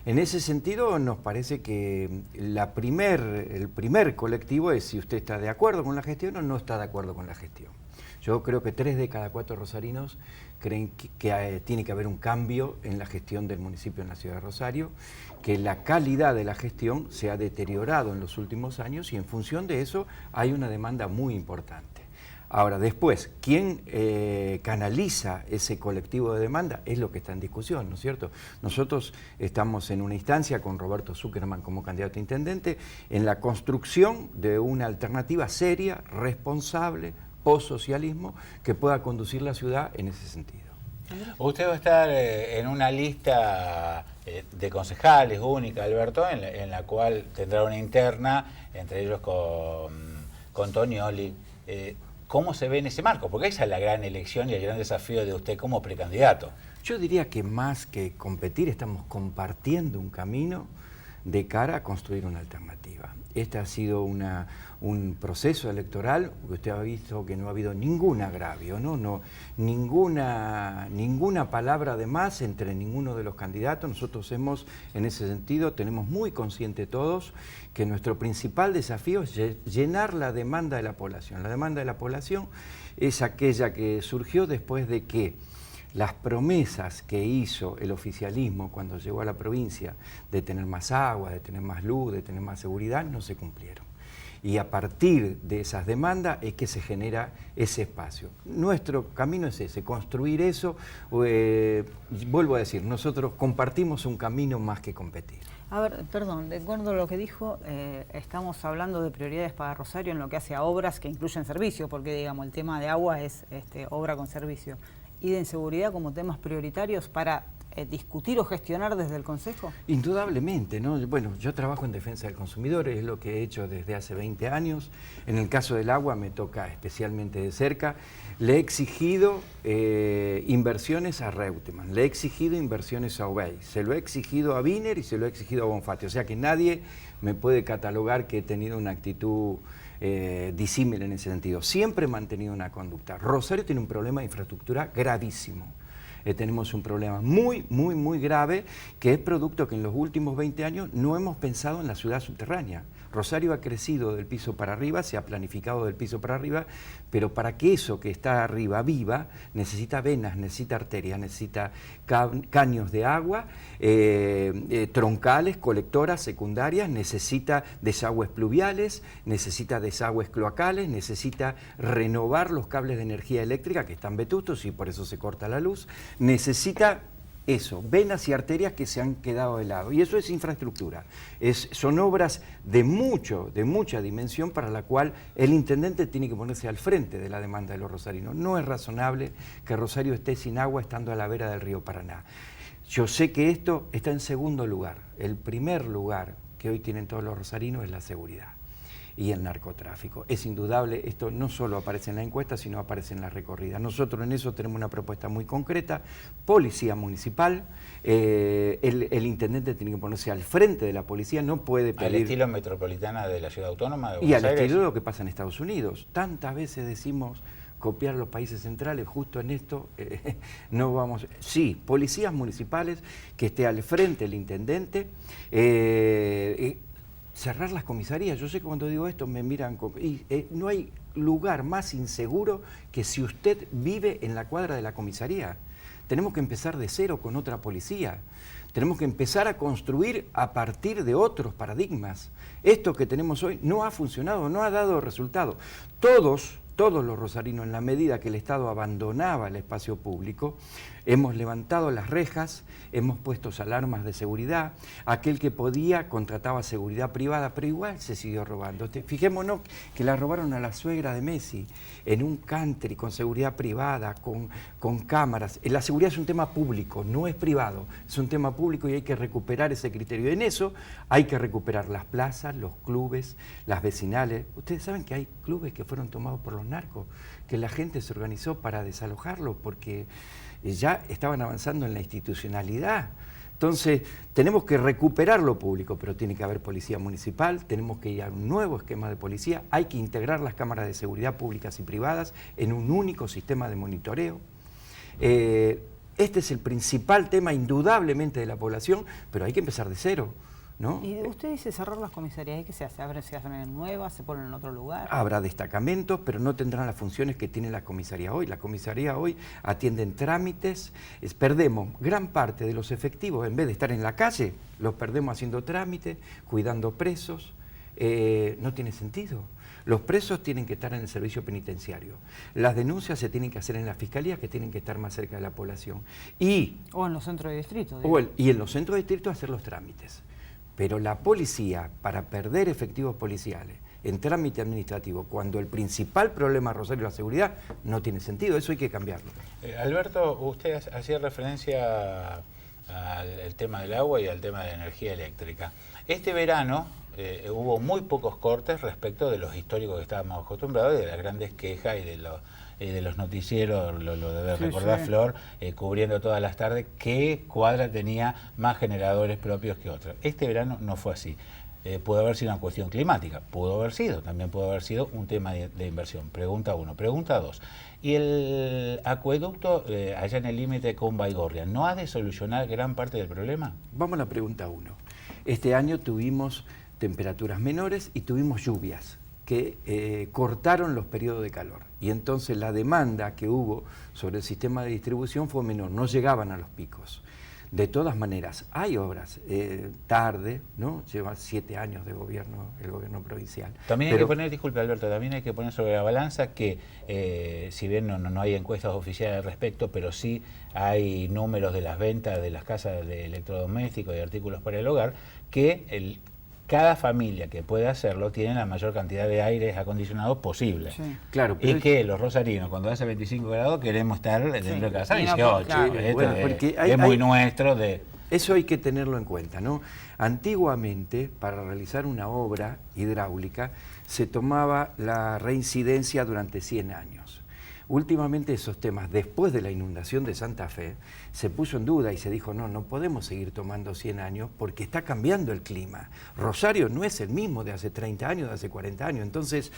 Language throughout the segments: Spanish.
En ese sentido, nos parece que el primer colectivo es si usted está de acuerdo con la gestión o no está de acuerdo con la gestión. Yo creo que 3 de cada 4 rosarinos creen que tiene que haber un cambio en la gestión del municipio en la ciudad de Rosario, que la calidad de la gestión se ha deteriorado en los últimos años y en función de eso hay una demanda muy importante. Ahora, después, ¿quién canaliza ese colectivo de demanda? Es lo que está en discusión, ¿no es cierto? Nosotros estamos en una instancia con Roberto Zuckerman como candidato a intendente en la construcción de una alternativa seria, responsable, post-socialismo, que pueda conducir la ciudad en ese sentido. Usted va a estar en una lista de concejales única, Alberto, en la cual tendrá una interna, entre ellos con Tonioli. ¿Cómo se ve en ese marco? Porque esa es la gran elección y el gran desafío de usted como precandidato. Yo diría que más que competir, estamos compartiendo un camino de cara a construir una alternativa. Este ha sido un proceso electoral que usted ha visto que no ha habido ningún agravio, ninguna palabra de más entre ninguno de los candidatos. Nosotros en ese sentido, tenemos muy consciente todos que nuestro principal desafío es llenar la demanda de la población. La demanda de la población es aquella que surgió después de que las promesas que hizo el oficialismo cuando llegó a la provincia de tener más agua, de tener más luz, de tener más seguridad, no se cumplieron. Y a partir de esas demandas es que se genera ese espacio. Nuestro camino es ese, construir eso. Vuelvo a decir, nosotros compartimos un camino más que competir. A ver, perdón, de acuerdo a lo que dijo, estamos hablando de prioridades para Rosario en lo que hace a obras que incluyen servicio, porque digamos el tema de agua es obra con servicio. ¿Y de inseguridad como temas prioritarios para discutir o gestionar desde el Consejo? Indudablemente, ¿no? Bueno, yo trabajo en defensa del consumidor, es lo que he hecho desde hace 20 años. En el caso del agua me toca especialmente de cerca. Le he exigido inversiones a Reutemann, le he exigido inversiones a Obey, se lo he exigido a Wiener y se lo he exigido a Bonfatti. O sea que nadie me puede catalogar que he tenido una actitud disímil en ese sentido. Siempre he mantenido una conducta. Rosario tiene un problema de infraestructura gravísimo. Tenemos un problema muy grave que es producto que en los últimos 20 años no hemos pensado en la ciudad subterránea. Rosario ha crecido del piso para arriba, se ha planificado del piso para arriba, pero para que eso que está arriba viva, necesita venas, necesita arterias, necesita caños de agua, troncales, colectoras secundarias, necesita desagües pluviales, necesita desagües cloacales, necesita renovar los cables de energía eléctrica que están vetustos y por eso se corta la luz, necesita eso, venas y arterias que se han quedado de lado. Y eso es infraestructura. Son obras de mucha dimensión para la cual el intendente tiene que ponerse al frente de la demanda de los rosarinos. No es razonable que Rosario esté sin agua estando a la vera del río Paraná. Yo sé que esto está en segundo lugar. El primer lugar que hoy tienen todos los rosarinos es la seguridad y el narcotráfico. Es indudable, esto no solo aparece en la encuesta, sino aparece en la recorrida. Nosotros en eso tenemos una propuesta muy concreta, policía municipal, el intendente tiene que ponerse al frente de la policía, no puede pedir... ¿Al estilo metropolitana de la ciudad autónoma de Y Buenos al Aires? estilo de lo que pasa en Estados Unidos. Tantas veces decimos copiar los países centrales, justo en esto no vamos... Sí, policías municipales, que esté al frente el intendente, cerrar las comisarías. Yo sé que cuando digo esto me miran... no hay lugar más inseguro que si usted vive en la cuadra de la comisaría. Tenemos que empezar de cero con otra policía. Tenemos que empezar a construir a partir de otros paradigmas. Esto que tenemos hoy no ha funcionado, no ha dado resultado. Todos los rosarinos, en la medida que el Estado abandonaba el espacio público, hemos levantado las rejas, hemos puesto alarmas de seguridad, aquel que podía contrataba seguridad privada, pero igual se siguió robando. Fijémonos que la robaron a la suegra de Messi, en un country con seguridad privada, con cámaras. La seguridad es un tema público, no es privado, es un tema público y hay que recuperar ese criterio. En eso hay que recuperar las plazas, los clubes, las vecinales. Ustedes saben que hay clubes que fueron tomados por los narcos, que la gente se organizó para desalojarlos porque ya estaban avanzando en la institucionalidad. Entonces, tenemos que recuperar lo público, pero tiene que haber policía municipal, tenemos que ir a un nuevo esquema de policía, hay que integrar las cámaras de seguridad públicas y privadas en un único sistema de monitoreo. Este es el principal tema indudablemente de la población, pero hay que empezar de cero, ¿no? Y usted dice cerrar las comisarías, ¿y qué se hace? ¿Se hacen nuevas? ¿Se ponen en otro lugar? Habrá destacamentos, pero no tendrán las funciones que tiene la comisaría hoy. La comisaría hoy atienden trámites, perdemos gran parte de los efectivos, en vez de estar en la calle, los perdemos haciendo trámites, cuidando presos. No tiene sentido. Los presos tienen que estar en el servicio penitenciario. Las denuncias se tienen que hacer en las fiscalías, que tienen que estar más cerca de la población. O en los centros de distrito. Y en los centros de distrito hacer los trámites. Pero la policía, para perder efectivos policiales en trámite administrativo, cuando el principal problema de Rosario es la seguridad, no tiene sentido. Eso hay que cambiarlo. Alberto, usted hacía referencia al tema del agua y al tema de la energía eléctrica. Este verano hubo muy pocos cortes respecto de los históricos que estábamos acostumbrados y de las grandes quejas y de los noticieros, lo debe recordar Flor, cubriendo todas las tardes, qué cuadra tenía más generadores propios que otras. Este verano no fue así. Pudo haber sido una cuestión climática, pudo haber sido, también pudo haber sido un tema de inversión. Pregunta 1. Pregunta 2. ¿Y el acueducto allá en el límite con Baigorria no ha de solucionar gran parte del problema? Vamos a la pregunta 1. Este año tuvimos temperaturas menores y tuvimos lluvias que cortaron los periodos de calor. Y entonces la demanda que hubo sobre el sistema de distribución fue menor, no llegaban a los picos. De todas maneras, hay obras, tarde, ¿no? Lleva 7 años de gobierno, el gobierno provincial. También hay que poner, disculpe Alberto, también hay que poner sobre la balanza que, si bien no hay encuestas oficiales al respecto, pero sí hay números de las ventas de las casas de electrodomésticos y artículos para el hogar, que cada familia que puede hacerlo tiene la mayor cantidad de aires acondicionados posible. Sí. Claro, y que los rosarinos, cuando hace 25 grados, queremos estar dentro de casa 18. Claro. Bueno, porque es muy nuestro. Eso hay que tenerlo en cuenta, ¿no? Antiguamente, para realizar una obra hidráulica, se tomaba la reincidencia durante 100 años. Últimamente esos temas, después de la inundación de Santa Fe, se puso en duda y se dijo, no podemos seguir tomando 100 años porque está cambiando el clima. Rosario no es el mismo de hace 30 años, de hace 40 años. Entonces,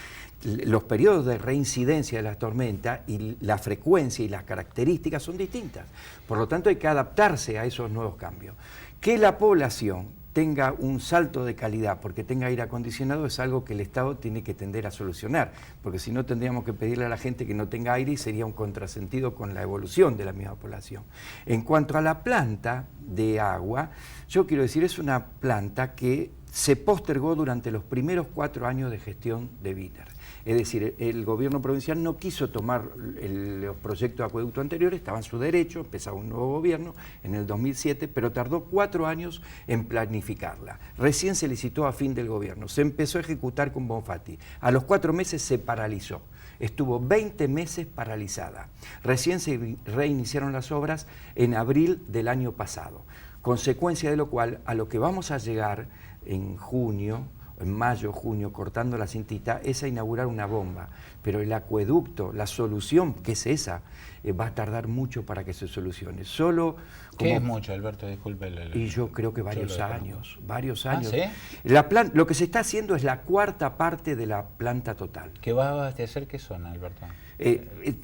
los periodos de reincidencia de las tormentas y la frecuencia y las características son distintas. Por lo tanto, hay que adaptarse a esos nuevos cambios. Que la población tenga un salto de calidad porque tenga aire acondicionado es algo que el Estado tiene que tender a solucionar, porque si no tendríamos que pedirle a la gente que no tenga aire y sería un contrasentido con la evolución de la misma población. En cuanto a la planta de agua, yo quiero decir, es una planta que se postergó durante los primeros 4 años de gestión de Wiener. Es decir, el gobierno provincial no quiso tomar los proyectos de acueducto anteriores, estaba en su derecho, empezaba un nuevo gobierno en el 2007, pero tardó 4 años en planificarla. Recién se licitó a fin del gobierno, se empezó a ejecutar con Bonfatti. A los 4 meses se paralizó. Estuvo 20 meses paralizada. Recién se reiniciaron las obras en abril del año pasado. Consecuencia de lo cual, a lo que vamos a llegar en junio, en mayo, junio, cortando la cintita, es a inaugurar una bomba. Pero el acueducto, la solución, que es esa, va a tardar mucho para que se solucione. Solo ¿Qué es mucho, Alberto? Disculpe. Y yo creo que varios años. ¿Sí? Lo que se está haciendo es la 4ª parte de la planta total. ¿Qué va a abastecer qué zona, Alberto?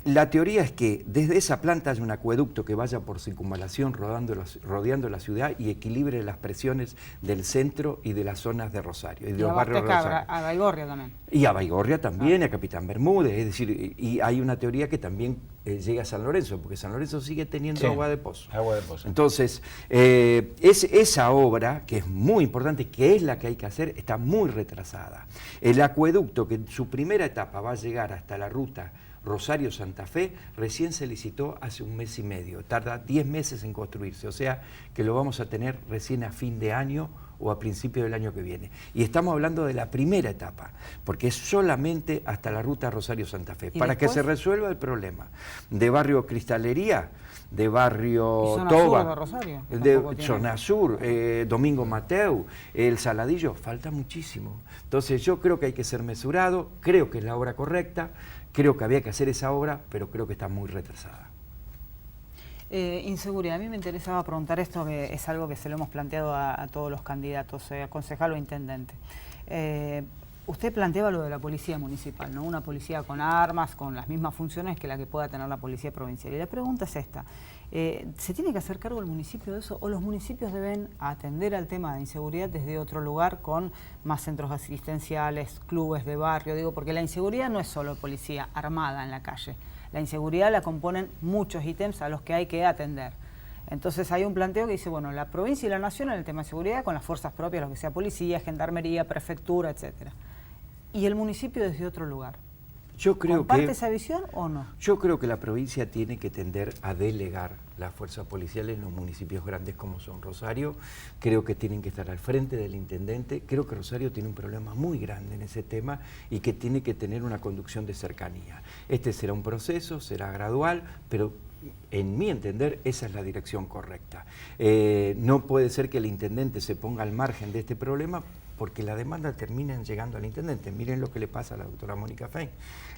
La teoría es que desde esa planta hay un acueducto que vaya por circunvalación rodeando la ciudad y equilibre las presiones del centro y de las zonas de Rosario y de los barrios de Rosario. A Baigorria también. Y a Baigorria también, a Capitán Bermúdez, es decir, y hay una teoría que también llega a San Lorenzo, porque San Lorenzo sigue teniendo agua de pozo. Agua de pozo. Entonces, esa obra, que es muy importante, que es la que hay que hacer, está muy retrasada. El acueducto, que en su primera etapa va a llegar hasta la ruta Rosario-Santa Fe, recién se licitó hace 1 mes y medio, tarda 10 meses en construirse, o sea que lo vamos a tener recién a fin de año o a principio del año que viene. Y estamos hablando de la primera etapa, porque es solamente hasta la ruta Rosario-Santa Fe, para después? que se resuelva el problema de barrio Cristalería, de barrio zona Toba, sur de Rosario, de zona sur, Domingo Mateu, el Saladillo, falta muchísimo. Entonces yo creo que hay que ser mesurado, creo que es la obra correcta, creo que había que hacer esa obra, pero creo que está muy retrasada. Inseguridad. A mí me interesaba preguntar esto, que es algo que se lo hemos planteado a todos los candidatos, concejal o intendente. Usted planteaba lo de la policía municipal, ¿no? Una policía con armas, con las mismas funciones que la que pueda tener la policía provincial. Y la pregunta es esta. ¿Se tiene que hacer cargo el municipio de eso o los municipios deben atender al tema de inseguridad desde otro lugar con más centros asistenciales, clubes de barrio? Digo, porque la inseguridad no es solo policía armada en la calle. La inseguridad la componen muchos ítems a los que hay que atender. Entonces hay un planteo que dice, bueno, la provincia y la nación en el tema de seguridad con las fuerzas propias, lo que sea policía, gendarmería, prefectura, etcétera. Y el municipio desde otro lugar. Yo creo ¿Comparte esa visión o no? Yo creo que la provincia tiene que tender a delegar las fuerzas policiales en los municipios grandes como son Rosario. Creo que tienen que estar al frente del intendente. Creo que Rosario tiene un problema muy grande en ese tema y que tiene que tener una conducción de cercanía. Este será un proceso, será gradual, pero en mi entender esa es la dirección correcta. No puede ser que el intendente se ponga al margen de este problema porque la demanda termina llegando al intendente. Miren lo que le pasa a la doctora Mónica Fein.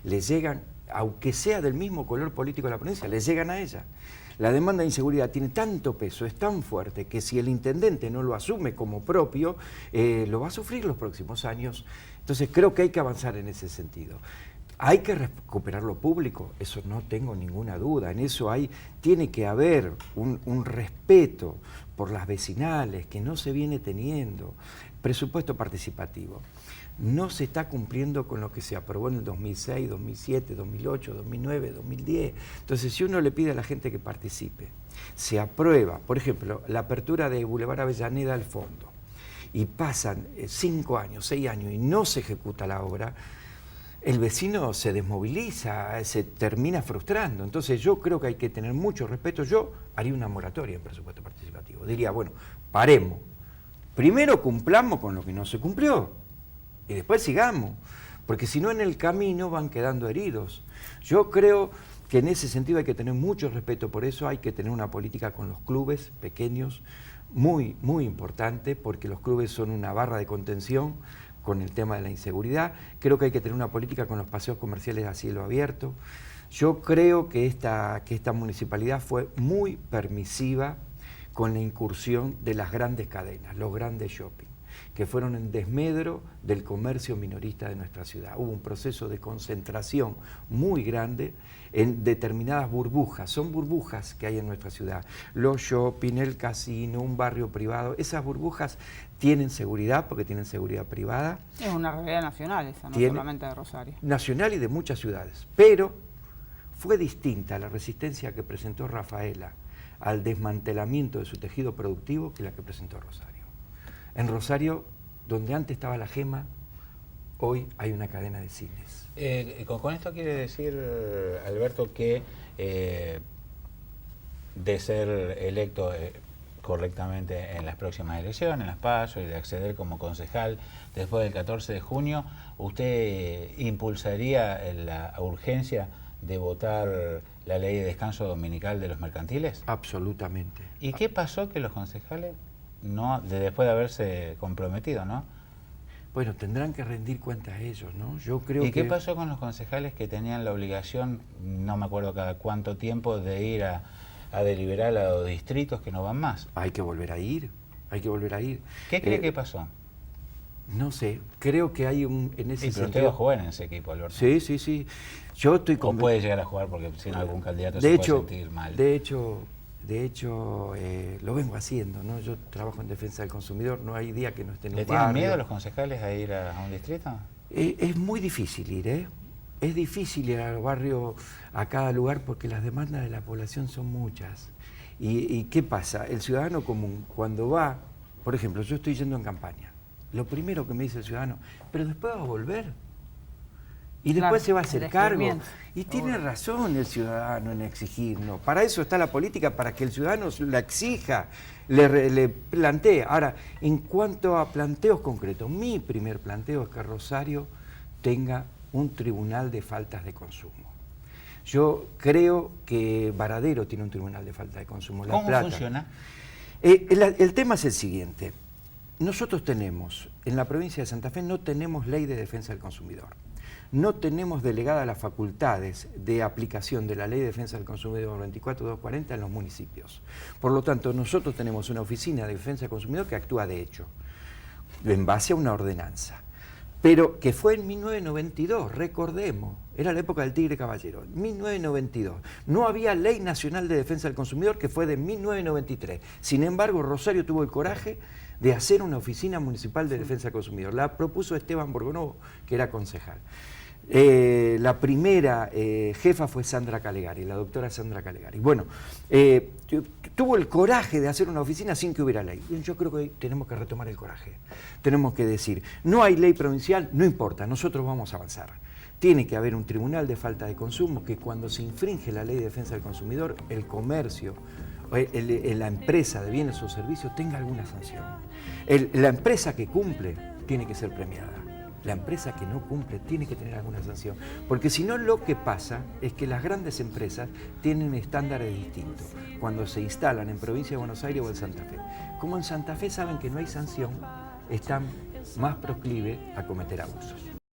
Le llegan, aunque sea del mismo color político de la provincia, le llegan a ella. La demanda de inseguridad tiene tanto peso, es tan fuerte, que si el intendente no lo asume como propio, lo va a sufrir los próximos años. Entonces creo que hay que avanzar en ese sentido. Hay que recuperar lo público, eso no tengo ninguna duda, en eso tiene que haber un respeto por las vecinales que no se viene teniendo. Presupuesto participativo. No se está cumpliendo con lo que se aprobó en el 2006, 2007, 2008, 2009, 2010. Entonces, si uno le pide a la gente que participe, se aprueba, por ejemplo, la apertura de Boulevard Avellaneda al fondo, y pasan 5 años, 6 años y no se ejecuta la obra, el vecino se desmoviliza, se termina frustrando. Entonces yo creo que hay que tener mucho respeto. Yo haría una moratoria en presupuesto participativo. Diría, bueno, paremos. Primero cumplamos con lo que no se cumplió y después sigamos, porque si no en el camino van quedando heridos. Yo creo que en ese sentido hay que tener mucho respeto, por eso hay que tener una política con los clubes pequeños muy, muy importante, porque los clubes son una barra de contención con el tema de la inseguridad. Creo que hay que tener una política con los paseos comerciales a cielo abierto. Yo creo que esta municipalidad fue muy permisiva con la incursión de las grandes cadenas, los grandes shopping, que fueron en desmedro del comercio minorista de nuestra ciudad. Hubo un proceso de concentración muy grande en determinadas burbujas. Son burbujas que hay en nuestra ciudad. Los shopping, el casino, un barrio privado. Esas burbujas tienen seguridad porque tienen seguridad privada. Es una realidad nacional esa, no solamente de Rosario. Nacional y de muchas ciudades. Pero fue distinta la resistencia que presentó Rafaela al desmantelamiento de su tejido productivo que la que presentó Rosario. En Rosario, donde antes estaba la Gema, hoy hay una cadena de cines. Con esto quiere decir, Alberto, que de ser electo correctamente en las próximas elecciones, en las PASO, y de acceder como concejal después del 14 de junio, ¿usted impulsaría la urgencia de votar la ley de descanso dominical de los mercantiles? Absolutamente. ¿Y qué pasó que los concejales, después de haberse comprometido, ¿no? Bueno, tendrán que rendir cuentas ellos, ¿no? Yo creo ¿Y qué pasó con los concejales que tenían la obligación, no me acuerdo cada cuánto tiempo, de ir a deliberar a los distritos que no van más? Hay que volver a ir, hay que volver a ir. ¿Qué cree que pasó? No sé, creo que hay en ese pero sentido... usted va a jugar en ese equipo, Alberto. Sí, sí, sí. Yo estoy o puede llegar a jugar porque si no algún candidato de se hecho, puede sentir mal. De hecho, lo vengo haciendo, ¿no? Yo trabajo en defensa del consumidor, no hay día que no esté en un barrio. ¿Le tienen miedo los concejales a ir a un distrito? Es muy difícil ir, ¿eh? Es difícil ir al barrio, a cada lugar, porque las demandas de la población son muchas. ¿Y qué pasa? El ciudadano común, cuando va, por ejemplo, yo estoy yendo en campaña, lo primero que me dice el ciudadano, pero después va a volver. Y después claro, se va a hacer cargo. Y tiene Obvio. razón el ciudadano en exigirnos. Para eso está la política, para que el ciudadano la exija, le plantee. Ahora, en cuanto a planteos concretos, mi primer planteo es que Rosario tenga un tribunal de faltas de consumo. Yo creo que Varadero tiene un tribunal de falta de consumo. La ¿Cómo Plata. funciona? El tema es el siguiente. Nosotros tenemos, en la provincia de Santa Fe, no tenemos ley de defensa del consumidor. No tenemos delegadas las facultades de aplicación de la Ley de Defensa del Consumidor 24240 en los municipios. Por lo tanto, nosotros tenemos una oficina de defensa del consumidor que actúa de hecho, en base a una ordenanza, pero que fue en 1992, recordemos. Era la época del Tigre Caballero, 1992. No había Ley Nacional de Defensa del Consumidor, que fue de 1993. Sin embargo, Rosario tuvo el coraje de hacer una oficina municipal de defensa del consumidor. La propuso Esteban Borgonovo, que era concejal. La primera jefa fue Sandra Calegari, la doctora Sandra Calegari. Bueno, tuvo el coraje de hacer una oficina sin que hubiera ley. Yo creo que hoy tenemos que retomar el coraje. Tenemos que decir, no hay ley provincial, no importa, nosotros vamos a avanzar. Tiene que haber un tribunal de falta de consumo que cuando se infringe la ley de defensa del consumidor, el comercio, la empresa de bienes o servicios tenga alguna sanción. La empresa que cumple tiene que ser premiada. La empresa que no cumple tiene que tener alguna sanción, porque si no lo que pasa es que las grandes empresas tienen estándares distintos cuando se instalan en provincia de Buenos Aires o en Santa Fe. Como en Santa Fe saben que no hay sanción, están más proclives a cometer abusos.